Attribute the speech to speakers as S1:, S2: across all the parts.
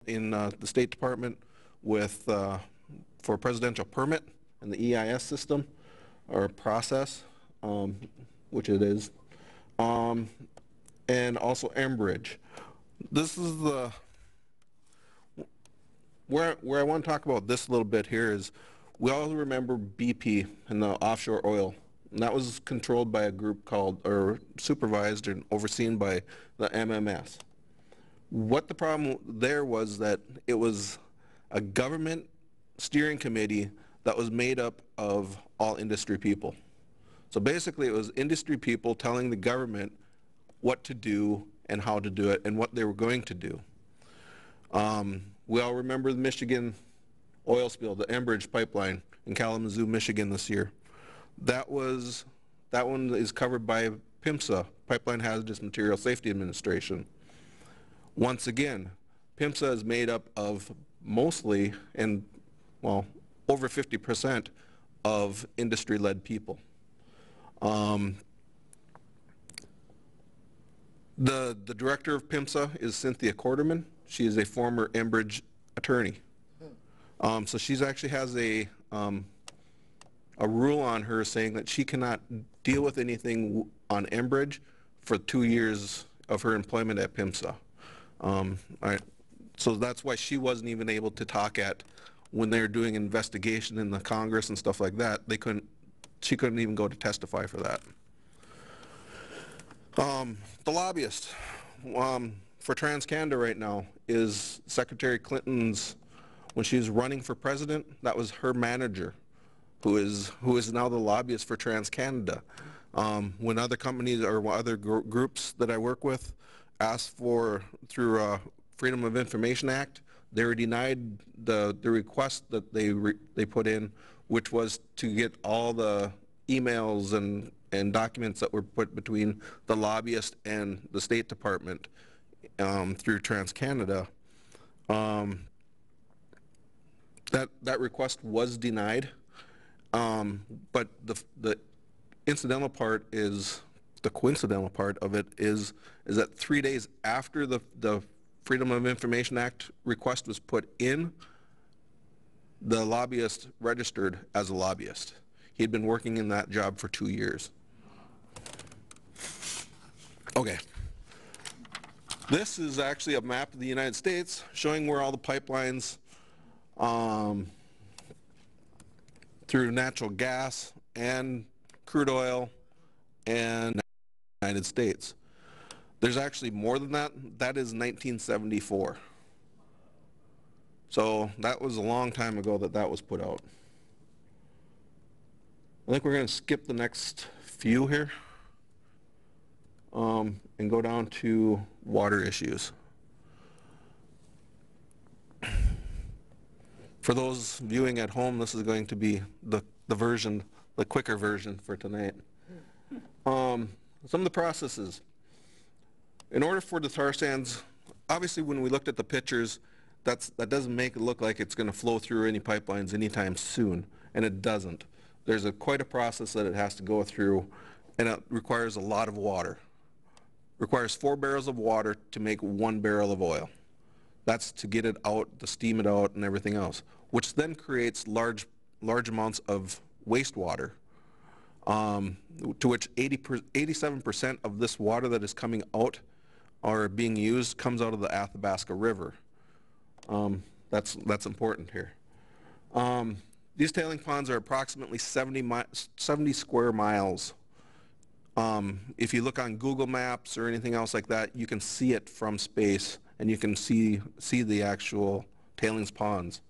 S1: in the State Department with for presidential permit and the EIS system or process, which it is, and also Enbridge. This is the where I want to talk about this a little bit here is we all remember BP and the offshore oil. And that was controlled by a group called, or supervised and overseen by the MMS. What the problem there was that it was a government steering committee that was made up of all industry people. So basically it was industry people telling the government what to do and how to do it and what they were going to do. We all remember the Michigan oil spill, the Enbridge pipeline in Kalamazoo, Michigan this year. That one is covered by PHMSA, Pipeline Hazardous Material Safety Administration. Once again, PHMSA is made up of mostly, and well, over 50% of industry-led people. The director of PHMSA is Cynthia Quarterman. She is a former Enbridge attorney. So she's actually has a rule on her saying that she cannot deal with anything on Enbridge for 2 years of her employment at PHMSA. So that's why she wasn't even able to talk at when they were doing investigation in the Congress and stuff like that. She couldn't even go to testify for that. The lobbyist for TransCanada right now is Secretary Clinton's. When she was running for president, that was her manager, who is now the lobbyist for TransCanada. When other companies or other groups that I work with asked for, through Freedom of Information Act, they were denied the request that they put in, which was to get all the emails and documents that were put between the lobbyist and the State Department through TransCanada. That request was denied, but the incidental part is, the coincidental part of it is that 3 days after the Freedom of Information Act request was put in, the lobbyist registered as a lobbyist. He had been working in that job for 2 years. Okay. This is actually a map of the United States showing where all the pipelines through natural gas and crude oil and the United States. There's actually more than that. That is 1974. So that was a long time ago that was put out. I think we're going to skip the next few here and go down to water issues. For those viewing at home, this is going to be the quicker version for tonight. Some of the processes. In order for the tar sands, obviously when we looked at the pictures, that doesn't make it look like it's going to flow through any pipelines anytime soon, and it doesn't. There's quite a process that it has to go through, and it requires a lot of water. Requires 4 barrels of water to make 1 barrel of oil. That's to get it out, to steam it out, and everything else, which then creates large amounts of wastewater, to which 87% of this water that is coming out or being used comes out of the Athabasca River. That's important here. These tailing ponds are approximately 70 square miles. If you look on Google Maps or anything else like that, you can see it from space, and you can see the actual tailings ponds.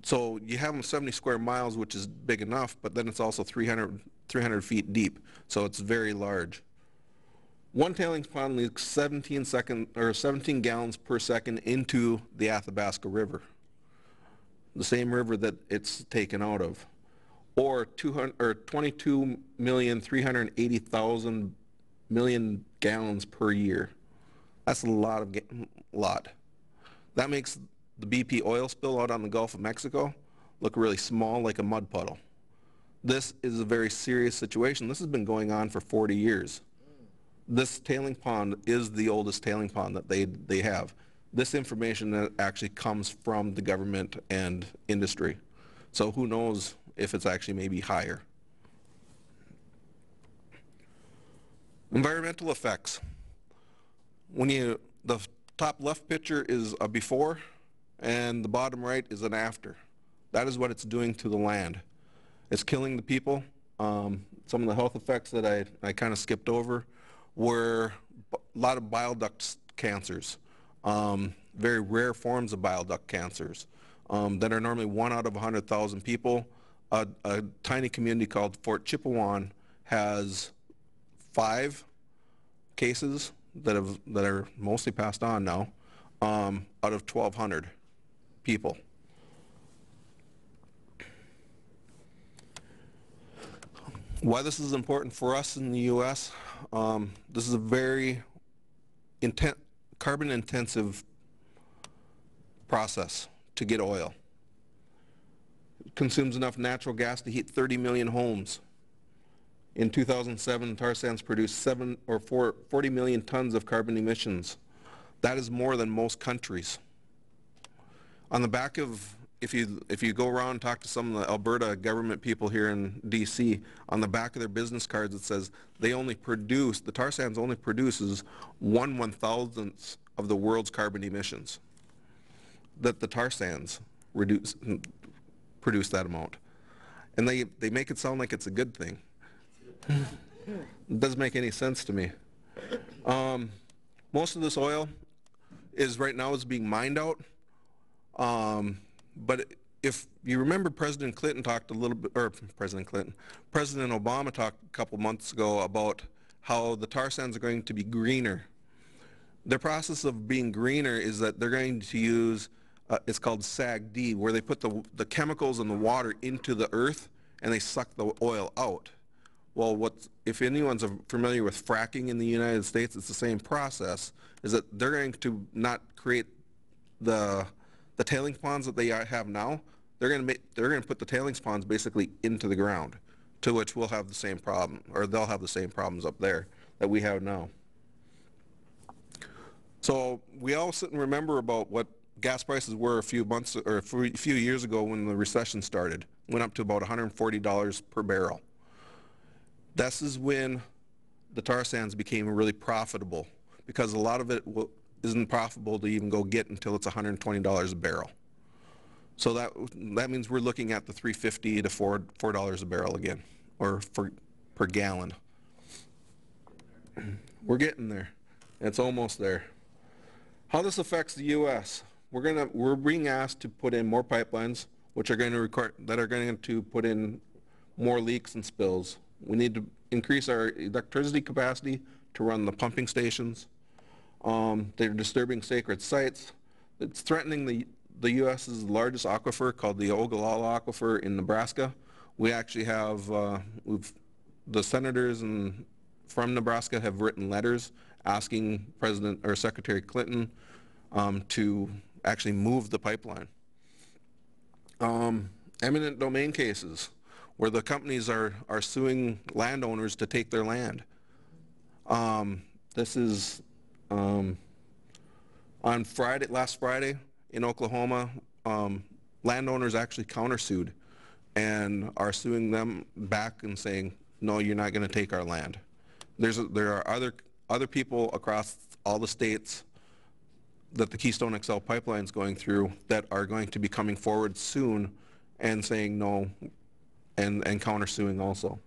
S1: So you have them 70 square miles, which is big enough, but then it's also 300 feet deep, so it's very large. One tailings pond leaks 17 gallons per second into the Athabasca River, the same river that it's taken out of, or 22,380,000 million gallons per year. That's a lot. That makes the BP oil spill out on the Gulf of Mexico look really small, like a mud puddle. This is a very serious situation. This has been going on for 40 years. This tailing pond is the oldest tailing pond that they have. this information that actually comes from the government and industry. So who knows if it's actually maybe higher. Environmental effects. The top left picture is a before and the bottom right is an after. That is what it's doing to the land. It's killing the people. Some of the health effects that I kind of skipped over were a lot of bile duct cancers, very rare forms of bile duct cancers that are normally 1 out of 100,000 people. A tiny community called Fort Chippewan has 5 cases that are mostly passed on now, out of 1,200 people. Why this is important for us in the U.S., this is a very carbon-intensive process to get oil. It consumes enough natural gas to heat 30 million homes. In 2007, tar sands produced 40 million tons of carbon emissions. That is more than most countries. On the back of, if you go around and talk to some of the Alberta government people here in DC, on the back of their business cards it says the tar sands only produces 1/1000th of the world's carbon emissions. That the tar sands produce that amount. And they make it sound like it's a good thing. It doesn't make any sense to me. Most of this oil right now is being mined out. But if you remember, President Clinton talked a little bit, or President Obama talked a couple months ago about how the tar sands are going to be greener. The process of being greener is that they're going to use, it's called SAGD, where they put the chemicals and the water into the earth and they suck the oil out. Well, if anyone's familiar with fracking in the United States, it's the same process, is that they're going to not create the tailings ponds that they have now. They're going to put the tailings ponds basically into the ground, to which we'll have the same problem, or they'll have the same problems up there that we have now. So we all sit and remember about what gas prices were a few years ago when the recession started. Went up to about $140 per barrel. This is when the tar sands became really profitable, because a lot of it isn't profitable to even go get until it's $120 a barrel. So that means we're looking at the $3.50 to $4 a barrel again, or per gallon. We're getting there. It's almost there. How this affects the U.S. We're being asked to put in more pipelines, which are going to put in more leaks and spills. We need to increase our electricity capacity to run the pumping stations. They're disturbing sacred sites. It's threatening the U.S.'s largest aquifer, called the Ogallala Aquifer in Nebraska. We actually have, the senators from Nebraska have written letters asking Secretary Clinton to actually move the pipeline. Eminent domain cases, where the companies are suing landowners to take their land. This is on last Friday in Oklahoma, landowners actually countersued and are suing them back and saying, no, you're not going to take our land. There are other people across all the states that the Keystone XL pipeline is going through that are going to be coming forward soon and saying no, and countersuing also.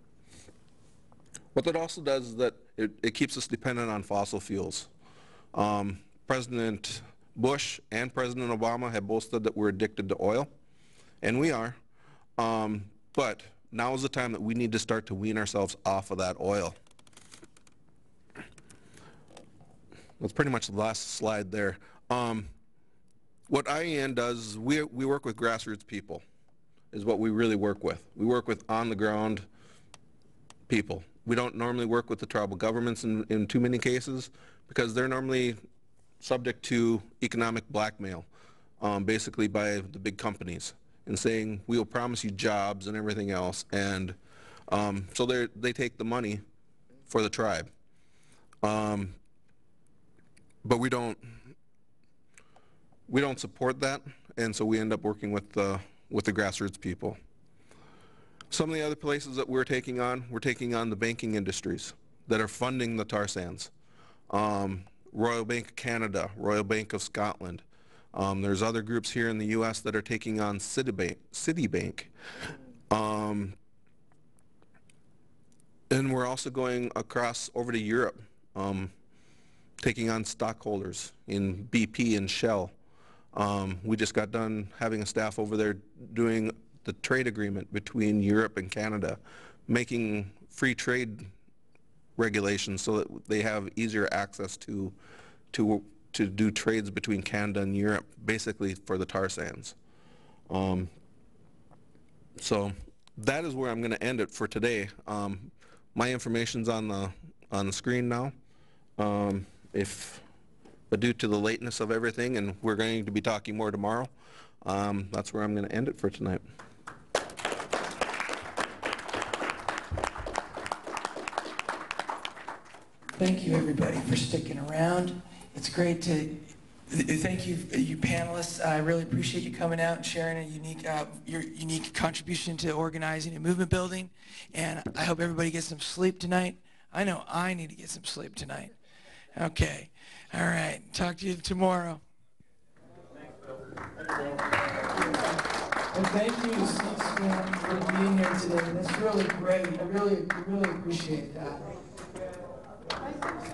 S1: What that also does is that it keeps us dependent on fossil fuels. President Bush and President Obama have both said that we're addicted to oil, and we are. But now is the time that we need to start to wean ourselves off of that oil. That's pretty much the last slide there. What IEN does, we work with grassroots people, is what we really work with. We work with on-the-ground people. We don't normally work with the tribal governments in too many cases, because they're normally subject to economic blackmail, basically by the big companies, and saying, we will promise you jobs and everything else, and so they take the money for the tribe. But we don't we don't support that, and so we end up working with the grassroots people. Some of the other places that we're taking on the banking industries that are funding the tar sands. Royal Bank of Canada, Royal Bank of Scotland. There's other groups here in the U.S. that are taking on Citibank. And we're also going across over to Europe, taking on stockholders in BP and Shell. We just got done having a staff over there doing the trade agreement between Europe and Canada, making free trade regulations so that they have easier access to do trades between Canada and Europe, basically for the tar sands. So that is where I'm going to end it for today. My information's on the screen now. But due to the lateness of everything, and we're going to be talking more tomorrow, that's where I'm going to end it for tonight.
S2: Thank you, everybody, for sticking around. It's great to thank you, you panelists. I really appreciate you coming out and sharing a your unique contribution to organizing and movement building. And I hope everybody gets some sleep tonight. I know I need to get some sleep tonight. Okay. All right. Talk to you tomorrow. And thank you to C-SPAN for being here today. That's really great. I really appreciate that.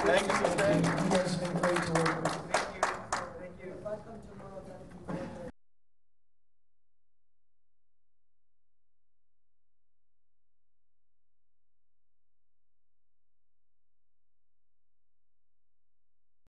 S2: Thank you. You guys have been great to work with. Thank you.